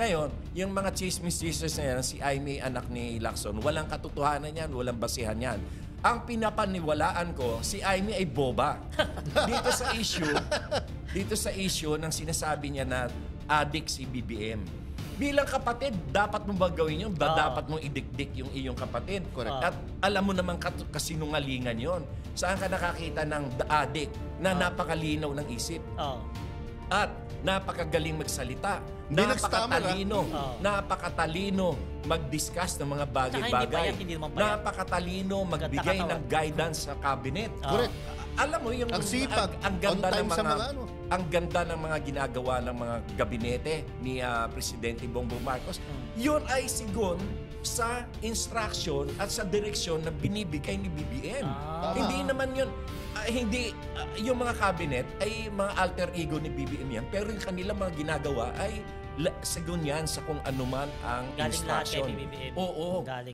Ngayon, yung mga chismis na yan, si Aimee, anak ni Lacson, walang katotohanan yan, walang basihan yan. Ang pinapaniwalaan ko, si Aimee ay boba. Dito sa issue ng sinasabi niya na addict si BBM. Bilang kapatid, dapat mo ba gawin yun? Dapat mong idikdik yung iyong kapatid? Correct. At alam mo naman kasinungalingan yon. Saan ka nakakita ng addict na napakalinaw ng isip? At napakagaling magsalita. Napakatalino mag-discuss ng mga bagay-bagay. Napakatalino magbigay ng guidance sa cabinet. Correct. Alam mo yung ang sipag, ang ganda ng mga ginagawa ng mga gabinete ni Presidente Bongbong Marcos. Yun ay sigon sa instruction at sa direksyon na binibigay ni BBM. Hindi naman yun yung mga cabinet ay mga alter ego ni BBM yan, pero yung kanilang mga ginagawa ay sigon yan sa kung anuman ang galing instruction. Lahat kay BBM. Oo. Galing